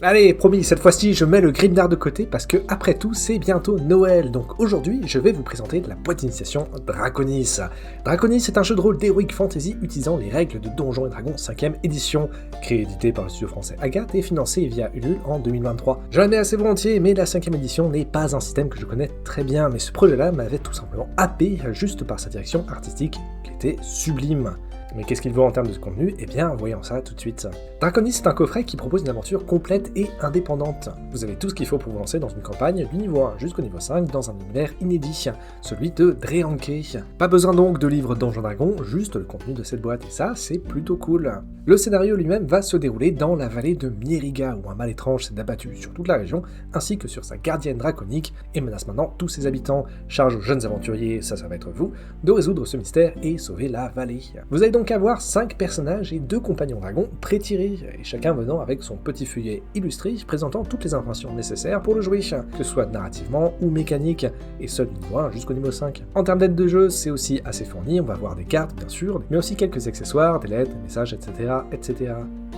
Allez, promis, cette fois-ci, je mets le Grimdark de côté parce que, après tout, c'est bientôt Noël. Donc aujourd'hui, je vais vous présenter la boîte d'initiation Draconis. Draconis est un jeu de rôle d'Heroic Fantasy utilisant les règles de Donjons & Dragons 5ème édition, créé et édité par le studio français Agathe et financé via Ulule en 2023. Je la mets assez volontiers, mais la 5ème édition n'est pas un système que je connais très bien, mais ce projet-là m'avait tout simplement happé juste par sa direction artistique qui était sublime. Mais qu'est-ce qu'il vaut en termes de contenu? Eh bien, voyons ça tout de suite. Draconis est un coffret qui propose une aventure complète et indépendante. Vous avez tout ce qu'il faut pour vous lancer dans une campagne du niveau 1 jusqu'au niveau 5 dans un univers inédit, celui de Drehanke. Pas besoin donc de livres Donjons Dragons, juste le contenu de cette boîte, et ça, c'est plutôt cool. Le scénario lui-même va se dérouler dans la vallée de Myriga, où un mal étrange s'est abattu sur toute la région, ainsi que sur sa gardienne draconique, et menace maintenant tous ses habitants. Charge aux jeunes aventuriers, ça va être vous, de résoudre ce mystère et sauver la vallée. Vous allez donc avoir 5 personnages et 2 compagnons dragons pré-tirés, et chacun venant avec son petit feuillet illustré présentant toutes les informations nécessaires pour le jouer, que ce soit narrativement ou mécanique, et seul du niveau 1 jusqu'au niveau 5. En termes d'aide de jeu, c'est aussi assez fourni, on va avoir des cartes bien sûr, mais aussi quelques accessoires, des lettres, des messages, etc.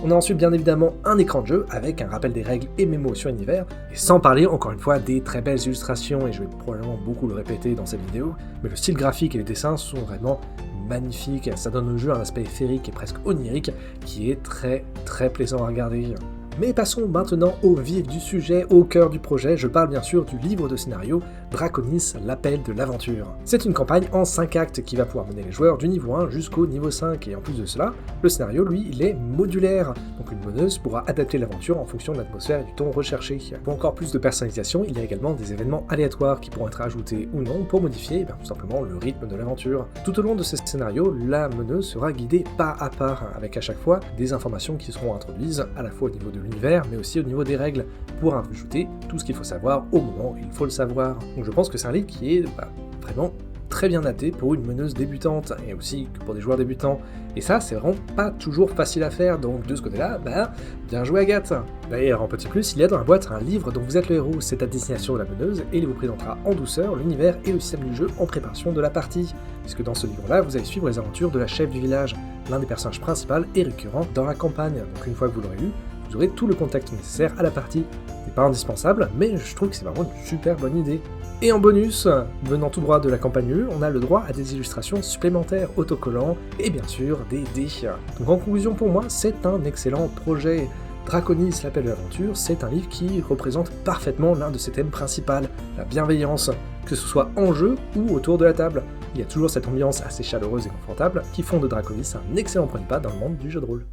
On a ensuite bien évidemment un écran de jeu avec un rappel des règles et mémos sur l'univers, et sans parler encore une fois des très belles illustrations, et je vais probablement beaucoup le répéter dans cette vidéo, mais le style graphique et les dessins sont vraiment magnifique, ça donne au jeu un aspect féerique et presque onirique qui est très plaisant à regarder. Mais passons maintenant au vif du sujet, au cœur du projet, je parle bien sûr du livre de scénario Draconis, l'appel de l'aventure. C'est une campagne en 5 actes qui va pouvoir mener les joueurs du niveau 1 jusqu'au niveau 5, et en plus de cela, le scénario lui, il est modulaire, donc une meneuse pourra adapter l'aventure en fonction de l'atmosphère et du ton recherché. Pour encore plus de personnalisation, il y a également des événements aléatoires qui pourront être ajoutés ou non pour modifier tout simplement le rythme de l'aventure. Tout au long de ce scénario, la meneuse sera guidée pas à pas, avec à chaque fois des informations qui seront introduites à la fois au niveau de l'univers, mais aussi au niveau des règles, pour ajouter tout ce qu'il faut savoir au moment où il faut le savoir. Donc je pense que c'est un livre qui est vraiment très bien adapté pour une meneuse débutante, et aussi que pour des joueurs débutants. Et ça, c'est vraiment pas toujours facile à faire, donc de ce côté-là, bien joué Agathe. D'ailleurs, en petit plus, il y a dans la boîte un livre dont vous êtes le héros, c'est à destination de la meneuse, et il vous présentera en douceur l'univers et le système du jeu en préparation de la partie, puisque dans ce livre-là, vous allez suivre les aventures de la chef du village, l'un des personnages principaux et récurrents dans la campagne. Donc une fois que vous l'aurez lu, vous aurez tout le contexte nécessaire à la partie. C'est pas indispensable, mais je trouve que c'est vraiment une super bonne idée. Et en bonus, venant tout droit de la campagne UE, on a le droit à des illustrations supplémentaires autocollants, et bien sûr des dés. Donc en conclusion pour moi, c'est un excellent projet. Draconis, l'appel de l'aventure, c'est un livre qui représente parfaitement l'un de ses thèmes principaux, la bienveillance, que ce soit en jeu ou autour de la table. Il y a toujours cette ambiance assez chaleureuse et confortable qui font de Draconis un excellent premier pas dans le monde du jeu de rôle.